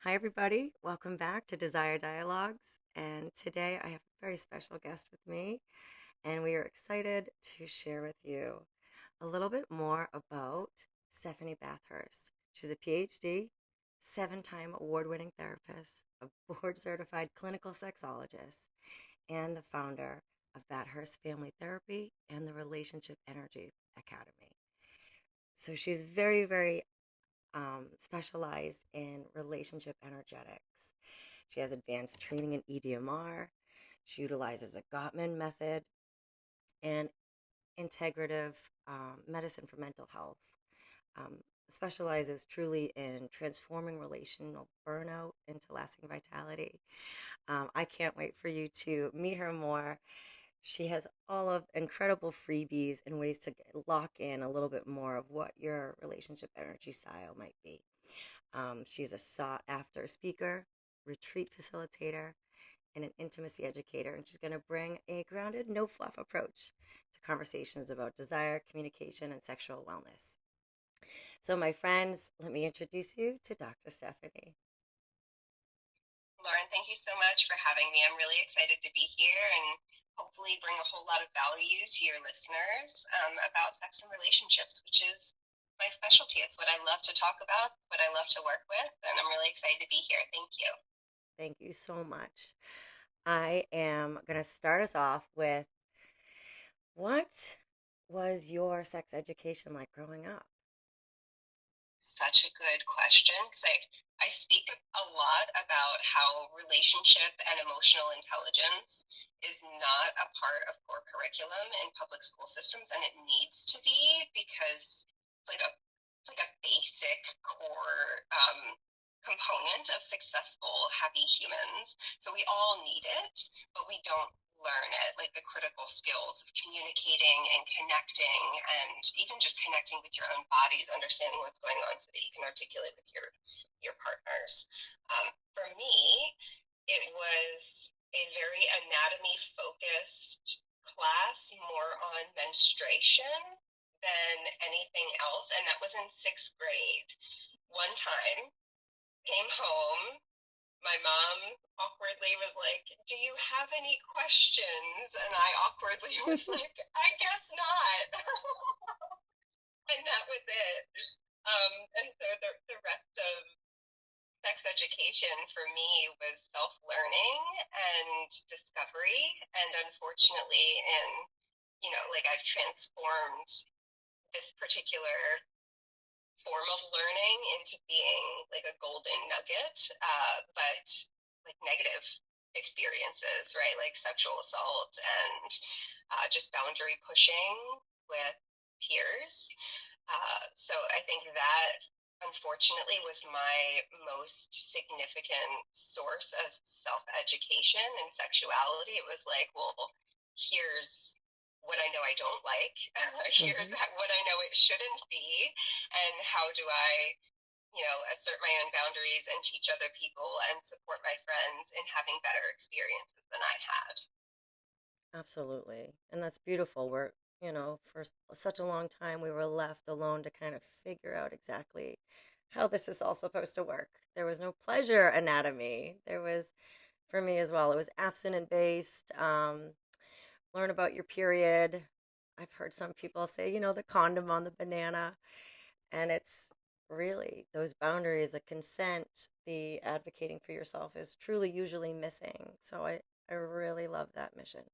Hi, everybody. Welcome back to Desire Dialogues. And today I have a very special guest with me, and we are excited to share with you a little bit more about Stephanie Bathurst. She's a PhD, 7-time award winning therapist, a board certified clinical sexologist, and the founder of Bathurst Family Therapy and the Relationship Energy Academy. So she's very specialized in relationship energetics. She has advanced training in EDMR. She utilizes a Gottman method and integrative medicine for mental health. Um, Specializes truly in transforming relational burnout into lasting vitality. I can't wait for you to meet her more. She has all of incredible freebies and ways to lock in a little bit more of what your relationship energy style might be. She's a sought after speaker, retreat facilitator, and an intimacy educator. And she's going to bring a grounded, no fluff approach to conversations about desire, communication, and sexual wellness. So, my friends, let me introduce you to Dr. Stephanie. Lauren, thank you so much for having me. I'm really excited to be here and hopefully bring a whole lot of value to your listeners about sex and relationships, which is my specialty. It's what I love to talk about, what I love to work with, and I'm really excited to be here. Thank you. Thank you so much. I am going to start us off with what was your sex education like growing up? Such a good question because I speak a lot about how relationship and emotional intelligence is not a part of core curriculum in public school systems, and it needs to be because it's like a basic core component of successful, happy humans. So we all need it, but we don't learn it, like the critical skills of communicating and connecting, and even just connecting with your own bodies, understanding what's going on so that you can articulate with your partners. For me, it was a very anatomy focused class, more on menstruation than anything else, and that was in sixth grade. One time, came home, my mom awkwardly was like, "Do you have any questions?" And I awkwardly was like, "I guess not." And that was it. And so the rest of sex education for me was self learning and discovery. And unfortunately, like I've transformed this particular form of learning into being like a golden nugget, but like negative experiences, right? Like sexual assault and just boundary pushing with peers. So I think that unfortunately was my most significant source of self education and sexuality. It was like, well, here's what I know I don't like, here's Mm-hmm. what I know it shouldn't be, and how do I, assert my own boundaries and teach other people and support my friends in having better experiences than I had. Absolutely. And that's beautiful. For such a long time, we were left alone to kind of figure out exactly how this is all supposed to work. There was no pleasure anatomy. There was, for me as well, it was abstinent based. Learn about your period. I've heard some people say, the condom on the banana. And it's really those boundaries, the consent, the advocating for yourself is truly usually missing. So I really love that mission.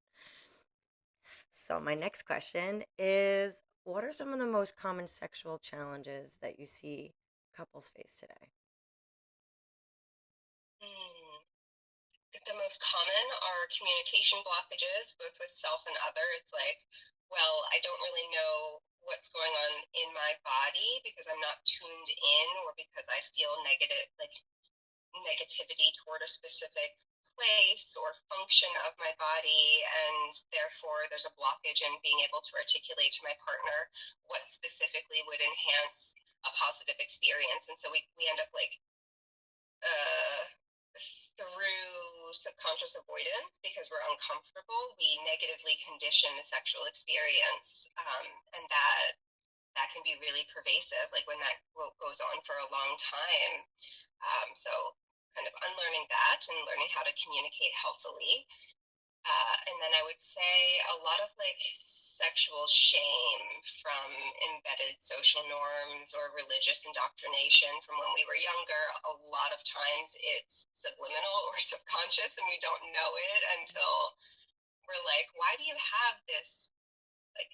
So, my next question is, what are some of the most common sexual challenges that you see couples face today? Hmm. I think the most common are communication blockages, both with self and other. It's like, well, I don't really know what's going on in my body because I'm not tuned in, or because I feel negative, like negativity toward a specific place or function of my body, and therefore there's a blockage in being able to articulate to my partner what specifically would enhance a positive experience. And so we end up like uh, through subconscious avoidance, because we're uncomfortable, we negatively condition the sexual experience, and that can be really pervasive, like when that goes on for a long time. So learning that and learning how to communicate healthily. And then I would say a lot of like sexual shame from embedded social norms or religious indoctrination from when we were younger. A lot of times it's subliminal or subconscious, and we don't know it until we're like, why do you have this like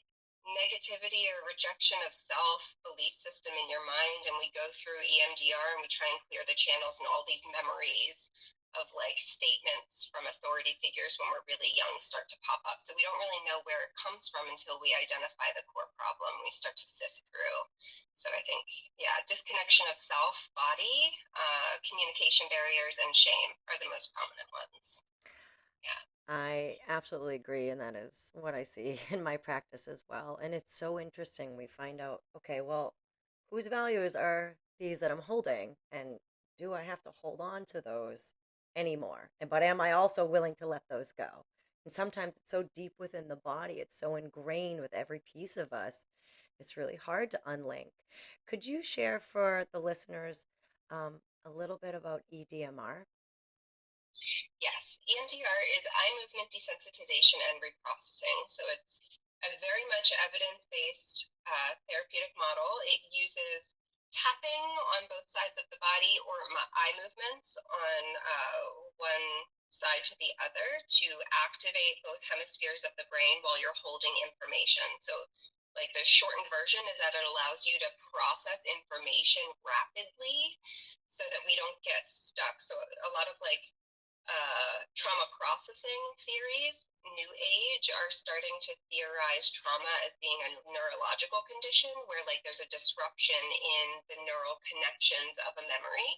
negativity or rejection of self belief system in your mind? And we go through EMDR and we try and clear the channels, and all these memories of like statements from authority figures when we're really young start to pop up. So we don't really know where it comes from until we identify the core problem. We start to sift through. So I think, yeah, disconnection of self, body, communication barriers, and shame are the most prominent ones. Yeah. I absolutely agree, and that is what I see in my practice as well. And it's so interesting. We find out, okay, well, whose values are these that I'm holding, and do I have to hold on to those anymore? But am I also willing to let those go? And sometimes it's so deep within the body, it's so ingrained with every piece of us, it's really hard to unlink. Could you share for the listeners a little bit about EDMR? Yes, EMDR is eye movement desensitization and reprocessing. So it's a very much evidence-based therapeutic model. It uses tapping on both sides of the body or eye movements on one side to the other to activate both hemispheres of the brain while you're holding information. So like the shortened version is that it allows you to process information rapidly so that we don't get stuck. So a lot of like trauma processing theories, New Age, are starting to theorize trauma as being a neurological condition where like there's a disruption in the neural connections of a memory.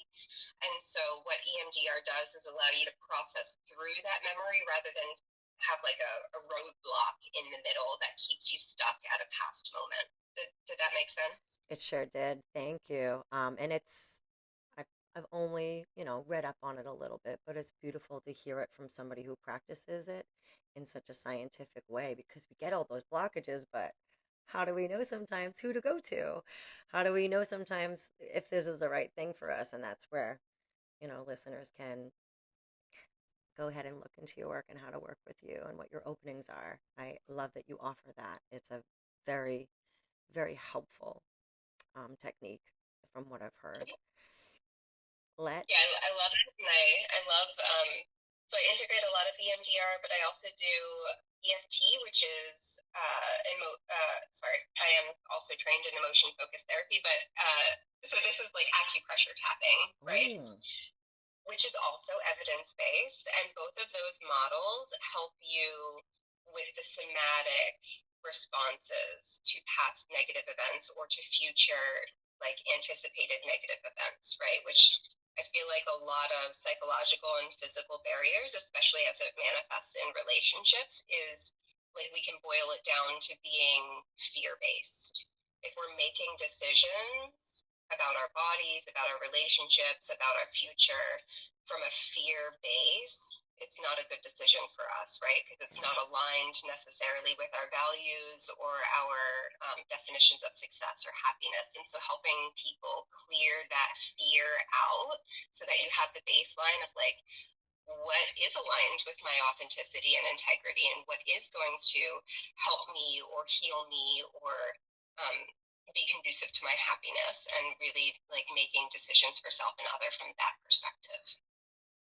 And so what EMDR does is allow you to process through that memory rather than have like a roadblock in the middle that keeps you stuck at a past moment. Did that make sense? It sure did. Thank you. And I've, I've only, read up on it a little bit, but it's beautiful to hear it from somebody who practices it in such a scientific way because we get all those blockages, but how do we know sometimes who to go to? How do we know sometimes if this is the right thing for us? And that's where, listeners can go ahead and look into your work and how to work with you and what your openings are. I love that you offer that. It's a very, very helpful technique from what I've heard. Yeah, Let's. I love it, and I love so I integrate a lot of EMDR, but I also do EFT, which is sorry, I am also trained in emotion focused therapy, but so this is like acupressure tapping, right? Oh, Which is also evidence based, and both of those models help you with the somatic responses to past negative events or to future like anticipated negative events, right? Which I feel like a lot of psychological and physical barriers, especially as it manifests in relationships, is like we can boil it down to being fear based. If we're making decisions about our bodies, about our relationships, about our future from a fear base, it's not a good decision for us, right? Because it's not aligned necessarily with our values or our definitions of success or happiness. And so helping people clear that fear out so that you have the baseline of like, what is aligned with my authenticity and integrity and what is going to help me or heal me or um, be conducive to my happiness, and really like making decisions for self and other from that perspective.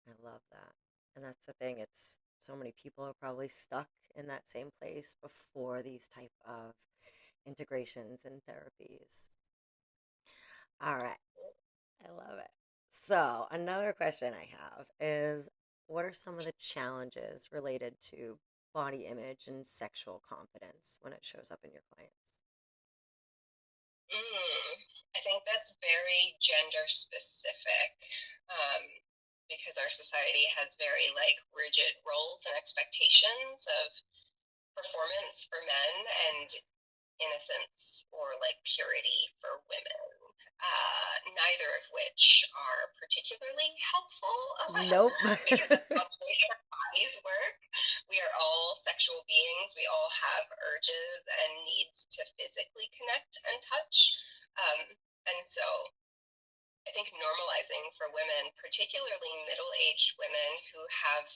I love that. And that's the thing. It's so many people are probably stuck in that same place before these type of integrations and therapies. All right. I love it. So, another question I have is what are some of the challenges related to body image and sexual confidence when it shows up in your clients? I think that's very gender specific, um, because our society has very like rigid roles and expectations of performance for men and innocence or like purity for women, neither of which are particularly helpful Nope. because that's not the way our bodies work. We are all sexual beings. We all have urges and needs to physically connect and touch. Um, and so I think normalizing for women women, particularly middle-aged women who have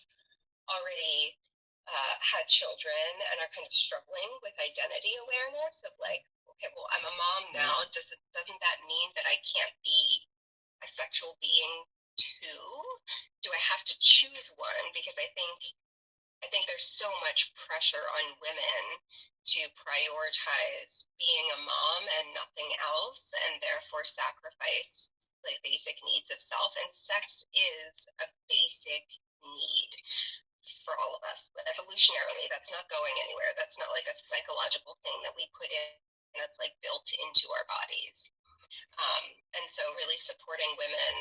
already had children and are kind of struggling with identity awareness of like, okay, well, I'm a mom now. Yeah. Doesn't that mean that I can't be a sexual being too? Do I have to choose one? Because I think there's so much pressure on women to prioritize being a mom and nothing else, and therefore sacrifice the basic needs of self. And sex is a basic need for all of us. Evolutionarily, that's not going anywhere. That's not like a psychological thing that we put in that's like built into our bodies. And so really supporting women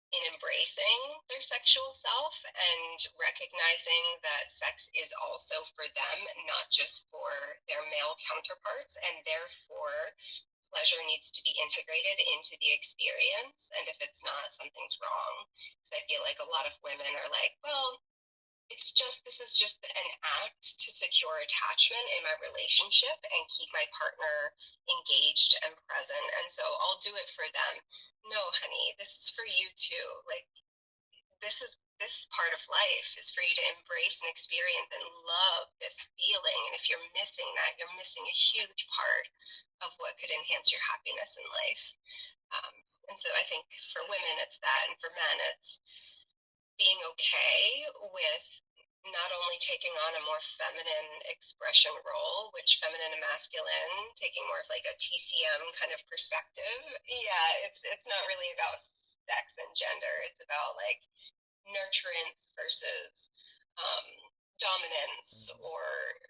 in embracing their sexual self and recognizing that sex is also for them, not just for their male counterparts, and therefore pleasure needs to be integrated into the experience. And if it's not, something's wrong. Because I feel like a lot of women are like, well, this is just an act to secure attachment in my relationship and keep my partner engaged and present. And so I'll do it for them. No, honey, this is for you too. Like, this part of life is for you to embrace and experience and love this feeling. And if you're missing that, you're missing a huge part of what could enhance your happiness in life. Um, and so I think for women, it's that. And for men, it's being okay with not only taking on a more feminine expression role, which feminine and masculine, taking more of like a TCM kind of perspective. Yeah, it's not really about sex and gender. It's about like nurturance versus um, dominance, or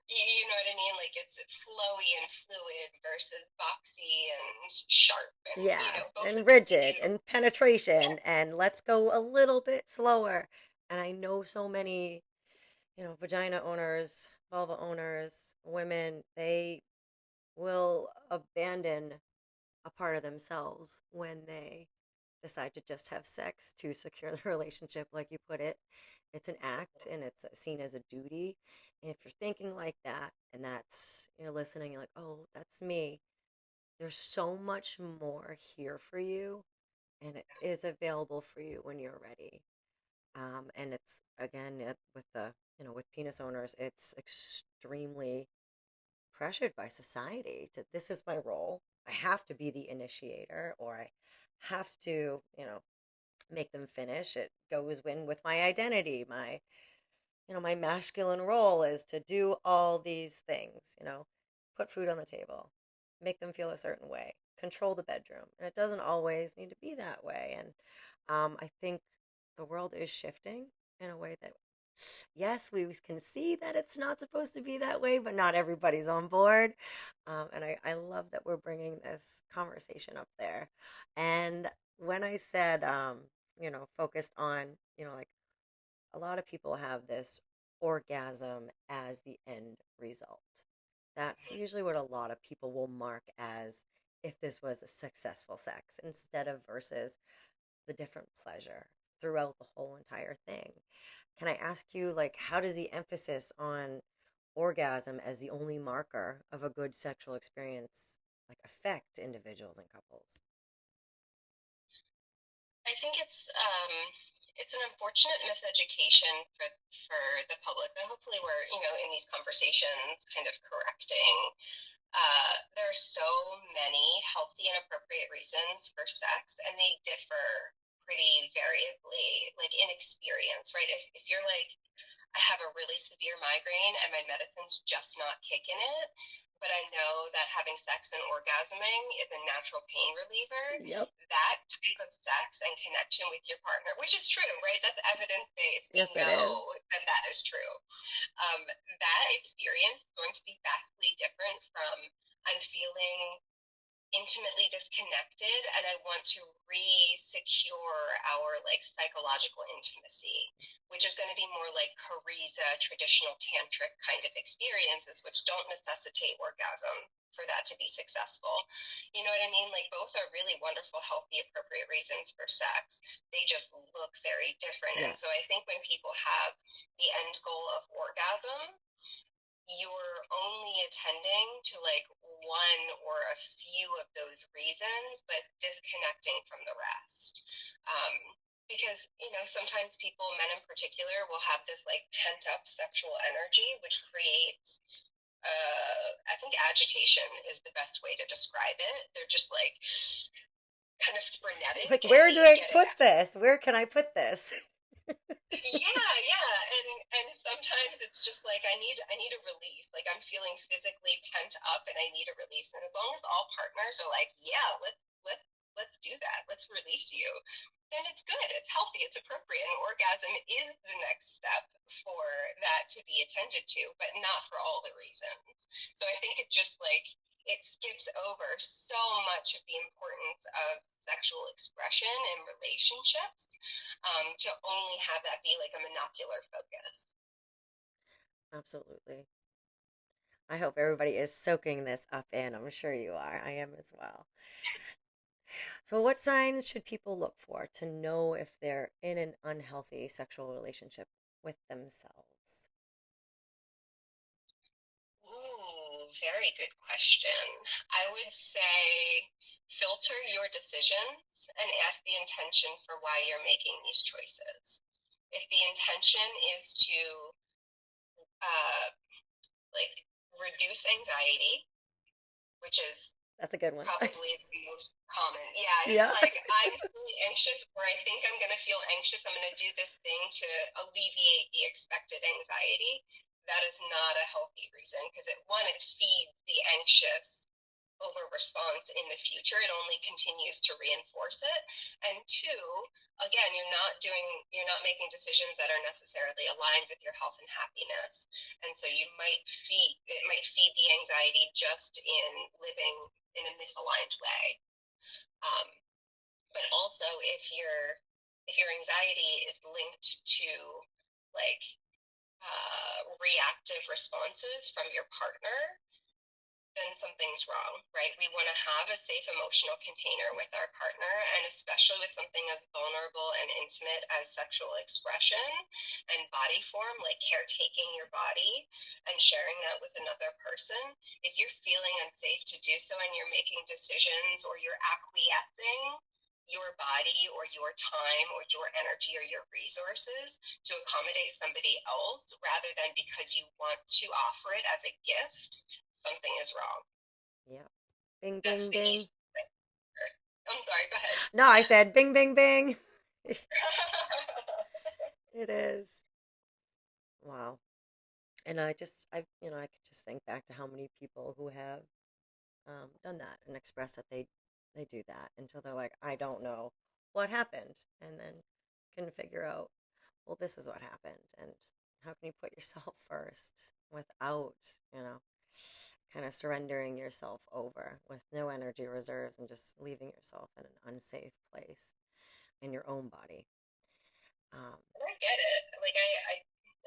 you know what I mean? Like it's flowy and fluid versus boxy and sharp, and Yeah, both of and them can be rigid and penetration yeah. and let's go a little bit slower. And I know so many, vagina owners, vulva owners, women, they will abandon a part of themselves when they decide to just have sex to secure the relationship, like you put it. It's an act and it's seen as a duty. And if you're thinking like that and that's, listening, you're like, oh, that's me. There's so much more here for you and it is available for you when you're ready. And it's again with with penis owners, it's extremely pressured by society to this is my role. I have to be the initiator, or I have to, make them finish. It goes in with my identity. My masculine role is to do all these things. Put food on the table, make them feel a certain way, control the bedroom, and it doesn't always need to be that way. And I think the world is shifting in a way that yes, we can see that it's not supposed to be that way, but not everybody's on board. And I love that we're bringing this conversation up there. And when I said, focused on, like a lot of people have this orgasm as the end result. That's usually what a lot of people will mark as if this was a successful sex instead of versus the different pleasure throughout the whole entire thing. Can I ask you, like, how does the emphasis on orgasm as the only marker of a good sexual experience, like, affect individuals and couples? I think it's an unfortunate miseducation for the public that hopefully we're in these conversations kind of correcting. There are so many healthy and appropriate reasons for sex, and they differ pretty variably, like in experience, right? If you're like, I have a really severe migraine and my medicine's just not kicking it, but I know that having sex and orgasming is a natural pain reliever, Yep. that type of sex and connection with your partner, which is true, right? That's evidence based. We Yes, it is. know that that is true. That experience is going to be vastly different from I'm feeling intimately disconnected and I want to re-secure our like psychological intimacy, which is going to be more like Kariza, traditional tantric kind of experiences, which don't necessitate orgasm for that to be successful. You know what I mean? Like both are really wonderful, healthy, appropriate reasons for sex. They just look very different. And Yes. so I think when people have the end goal of orgasm, you're only attending to like one or a few of those reasons, but disconnecting from the rest. Um, because, sometimes people, men in particular, will have this like pent up sexual energy, which creates, I think agitation is the best way to describe it. They're just like kind of frenetic Like, and where do need to I get it put out. this? Where can I put this? Yeah, yeah. And sometimes it's just like I need a release. Like I'm feeling physically pent up and I need a release. And as long as all partners are like, yeah, let's do that. Let's release you. Then it's good. It's healthy. It's appropriate. And orgasm is the next step for that to be attended to, but not for all the reasons. So I think it just like it skips over so much of the importance of sexual expression and relationships, to only have that be like a monocular focus. Absolutely. I hope everybody is soaking this up in. I'm sure you are. I am as well. So, what signs should people look for to know if they're in an unhealthy sexual relationship with themselves? Ooh, very good question. I would say filter your decisions and ask the intention for why you're making these choices. If the intention is to uh, like reduce anxiety, which is That's a good one. probably the most common. Yeah, it's Yeah. like I'm feeling anxious, or I think I'm going to feel anxious. I'm going to do this thing to alleviate the expected anxiety. That is not a healthy reason because it feeds the anxious over response in the future. It only continues to reinforce it. And two, again, you're not making decisions that are necessarily aligned with your health and happiness. And so it might feed the anxiety just in living in a misaligned way. Um, but also if your anxiety is linked to like reactive responses from your partner, then something's wrong, right? We want to have a safe emotional container with our partner, and especially with something as vulnerable and intimate as sexual expression and body form, like caretaking your body and sharing that with another person. If you're feeling unsafe to do so and you're making decisions or you're acquiescing your body or your time or your energy or your resources to accommodate somebody else rather than because you want to offer it as a gift, something is wrong. Yeah. Bing, That's bing, the bing. easy answer. I'm sorry, go ahead. No, I said bing, bing, bing. It is. Wow. And I could just think back to how many people who have done that and express that they do that until they're like, I don't know what happened, and then can figure out, well, this is what happened, and how can you put yourself first without, you know, kind of surrendering yourself over with no energy reserves and just leaving yourself in an unsafe place in your own body. Um, And I get it. Like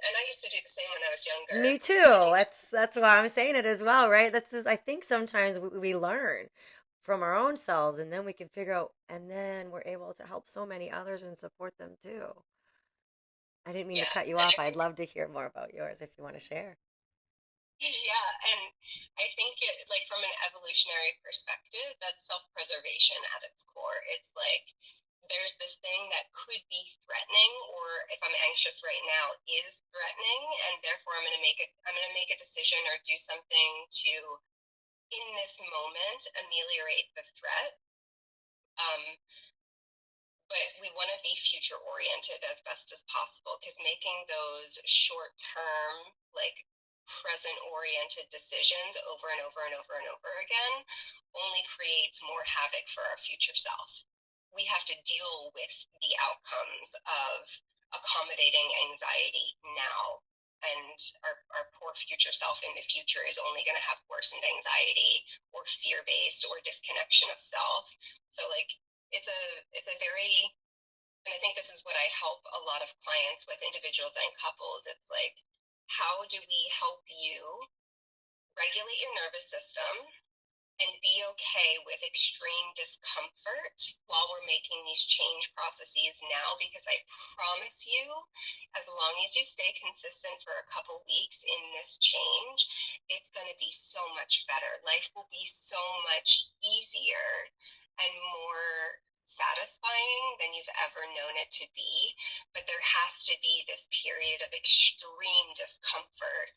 and I used to do the same when I was younger. Me When too. you, That's why I'm saying it as well, right? That's just, I think sometimes we learn from our own selves, and then we can figure out, and then we're able to help so many others and support them too. I didn't mean to yeah, cut you and off. I I'd think love to hear more about yours if you want to share. yeah, and I think it like from an evolutionary perspective, that's self-preservation at its core. It's like there's this thing that could be threatening, or if I'm anxious right now, is threatening, and therefore I'm gonna make a decision or do something to in this moment ameliorate the threat. Um, but we want to be future oriented as best as possible because making those short term, like present oriented decisions over and over and over and over again only creates more havoc for our future self. We have to deal with the outcomes of accommodating anxiety now. And our poor future self in the future is only going to have worsened anxiety or fear based or disconnection of self. So, like, it's a very, and I think this is what I help a lot of clients with, individuals and couples. It's like, how do we help you regulate your nervous system and be okay with extreme discomfort while we're making these change processes now? Because I promise you, as long as you stay consistent for a couple weeks in this change, it's going to be so much better. Life will be so much easier and more satisfying than you've ever known it to be. But there has to be this period of extreme discomfort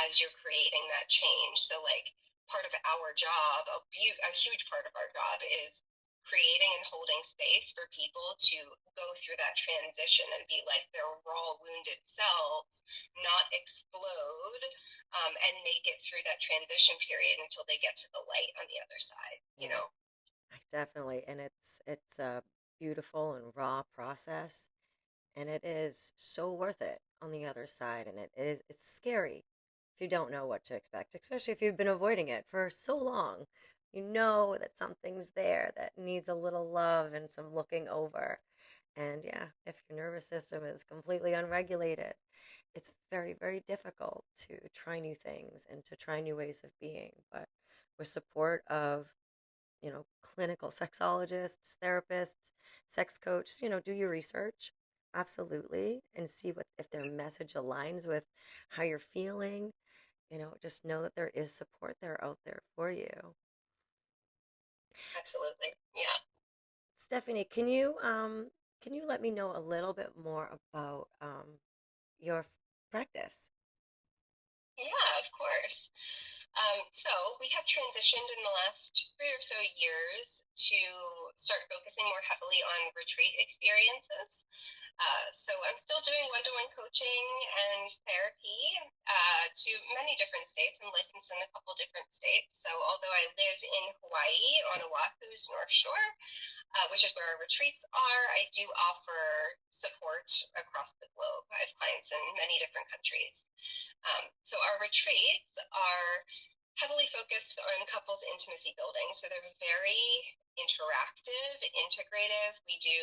as you're creating that change. So, like, part of our job, a huge part of our job is creating and holding space for people to go through that transition and be like their raw, wounded selves, not explode, and make it through that transition period until they get to the light on the other side, you Yeah, know? definitely. And it's a beautiful and raw process, and it is so worth it on the other side. And it's scary if you don't know what to expect, especially if you've been avoiding it for so long. You know that something's there that needs a little love and some looking over. And yeah, if your nervous system is completely unregulated, it's very, very difficult to try new things and to try new ways of being. But with support of, clinical sexologists, therapists, sex coach, do your research. Absolutely. And see what if their message aligns with how you're feeling. Just know that there is support there out there for you. Absolutely. Yeah. Stephanie, can you let me know a little bit more about your practice? Yeah, of course. So we have transitioned in the last 3 or so years to start focusing more heavily on retreat experiences. So I'm still doing one-to-one coaching and therapy to many different states. I'm licensed in a couple different states. So although I live in Hawaii on Oahu's North Shore, which is where our retreats are, I do offer support across the globe. I have clients in many different countries. So our retreats are heavily focused on couples intimacy building. So they're very interactive, integrative. We do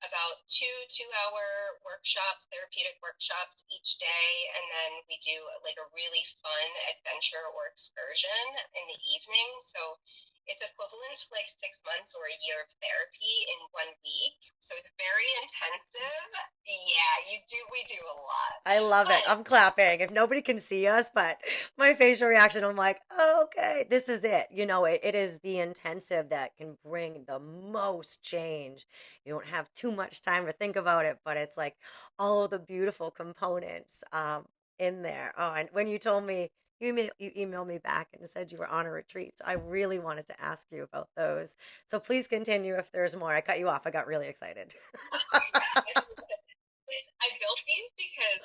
about two-hour workshops, therapeutic workshops each day, and then we do like a really fun adventure or excursion in the evening. So it's equivalent to like 6 months or a year of therapy in 1 week. So it's very intensive. Yeah, we do a lot. I love it. But I'm clapping. If nobody can see us, but my facial reaction, I'm like, oh, okay, this is it. It is the intensive that can bring the most change. You don't have too much time to think about it, but it's like all of the beautiful components in there. Oh, and when you told me, you emailed me back and said you were on a retreat. So I really wanted to ask you about those. So please continue if there's more. I cut you off. I got really excited. oh yeah, I built these because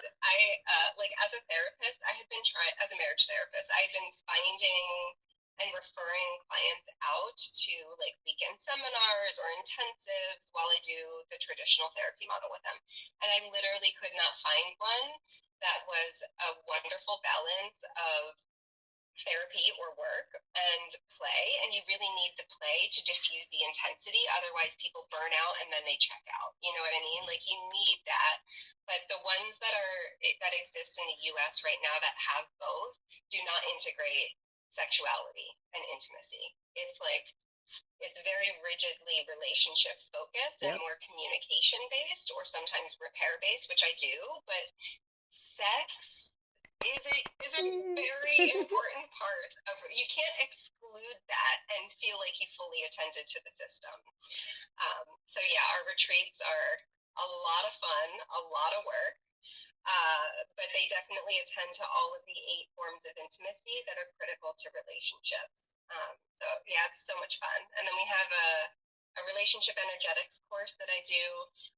like as a therapist, I had been trying, as a marriage therapist, I had been finding and referring clients out to like weekend seminars or intensives while I do the traditional therapy model with them. And I literally could not find one that was a wonderful balance of therapy or work and play, and you really need the play to diffuse the intensity, otherwise people burn out and then they check out, you know what I mean? Like, you need that. But the ones that exist in the US right now that have both do not integrate sexuality and intimacy. It's very rigidly relationship focused and Yep. more communication based, or sometimes repair based, which I do. But sex is a very important part of, you can't exclude that and feel like you fully attended to the system. So yeah, our retreats are a lot of fun, a lot of work, but they definitely attend to all of the 8 forms of intimacy that are critical to relationships. So yeah, it's so much fun. And then we have a relationship energetics course that I do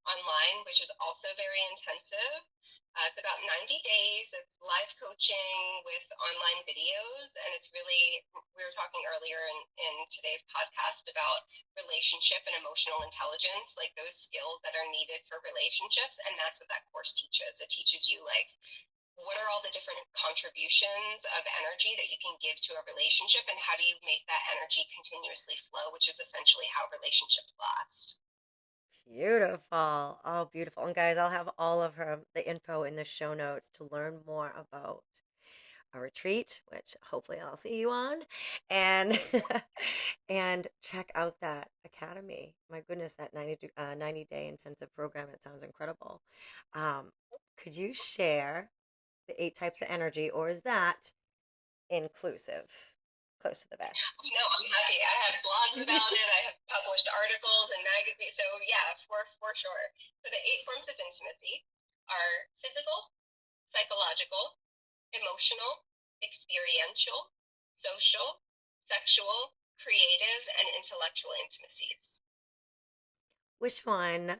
online, which is also very intensive. It's about 90 days. It's live coaching with online videos. And it's really, we were talking earlier in today's podcast about relationship and emotional intelligence, like those skills that are needed for relationships. And that's what that course teaches. It teaches you, like, what are all the different contributions of energy that you can give to a relationship, and how do you make that energy continuously flow, which is essentially how relationships last. Beautiful. Oh, beautiful. And guys, I'll have all of the info in the show notes to learn more about a retreat, which hopefully I'll see you on, and and check out that academy. My goodness, that 90-day intensive program, it sounds incredible. Um, could you share the 8 types of energy, or is that inclusive? close to the vest. No, I'm happy. I have blogs about it. I have published articles and magazines. So yeah, for sure. So the 8 forms of intimacy are physical, psychological, emotional, experiential, social, sexual, creative, and intellectual intimacies. Which one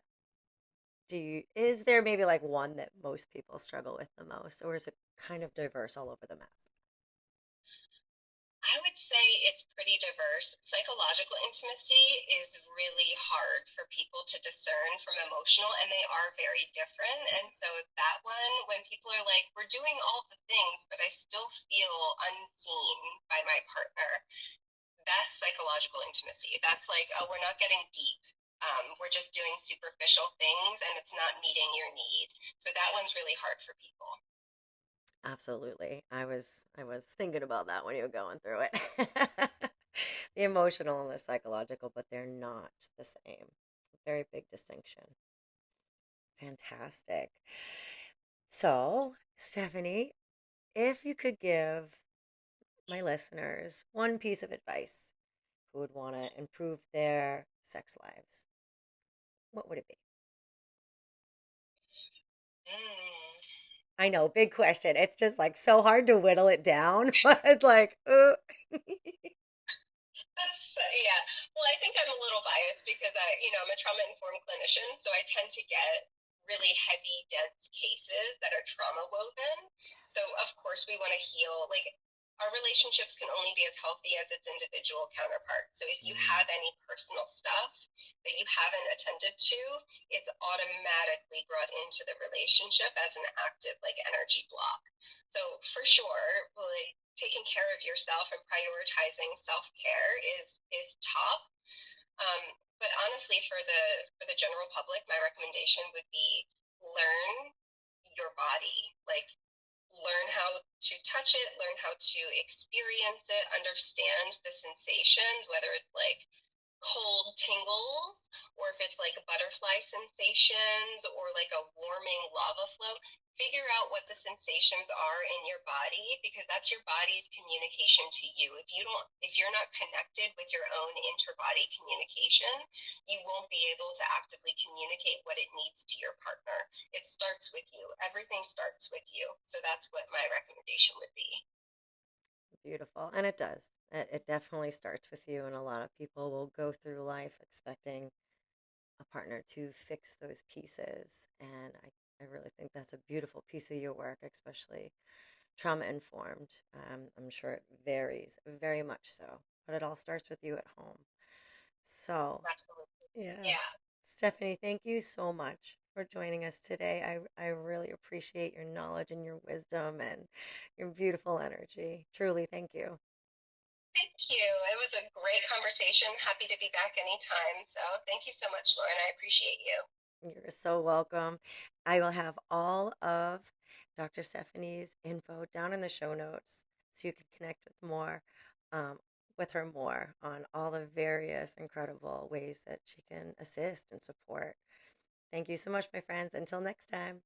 is there maybe like one that most people struggle with the most, or is it kind of diverse all over the map? I would say it's pretty diverse. Psychological intimacy is really hard for people to discern from emotional, and they are very different. And so, that one, when people are like, we're doing all the things, but I still feel unseen by my partner, that's psychological intimacy. That's like, oh, we're not getting deep. We're just doing superficial things, and it's not meeting your need. So, that one's really hard for people. Absolutely. I was thinking about that when you were going through it. The emotional and the psychological, but they're not the same. Very big distinction. Fantastic. So, Stephanie, if you could give my listeners one piece of advice who would want to improve their sex lives, what would it be? Mm. I know, big question. It's just like so hard to whittle it down. It's like, That's yeah. Well, I think I'm a little biased because I'm a trauma-informed clinician, so I tend to get really heavy, dense cases that are trauma woven. So of course we want to heal. Like our relationships can only be as healthy as its individual counterparts. So if you Mm, have any personal stuff that you haven't attended to, it's automatically brought into the relationship as an active like energy block. So for sure, like taking care of yourself and prioritizing self-care is top. But honestly, for the general public, my recommendation would be learn your body. Like learn how to touch it, learn how to experience it, understand the sensations, whether it's like cold tingles or if it's like butterfly sensations or like a warming lava flow. Figure out what the sensations are in your body because that's your body's communication to you. If you're not connected with your own interbody communication, you won't be able to actively communicate what it needs to your partner. It starts with you. Everything starts with you. So that's what my recommendation would be. beautiful. And it does. It definitely starts with you. And a lot of people will go through life expecting a partner to fix those pieces. And I really think that's a beautiful piece of your work, especially trauma informed. I'm sure it varies very much so, but it all starts with you at home. So, Absolutely. yeah. Yeah. Stephanie, thank you so much for joining us today. I really appreciate your knowledge and your wisdom and your beautiful energy. Truly, thank you. Thank you. It was a great conversation. Happy to be back anytime. So thank you so much, Lauren. I appreciate you. You're so welcome. I will have all of Dr. Stephanie's info down in the show notes so you can connect um, with her more on all the various incredible ways that she can assist and support. Thank you so much, my friends. Until next time.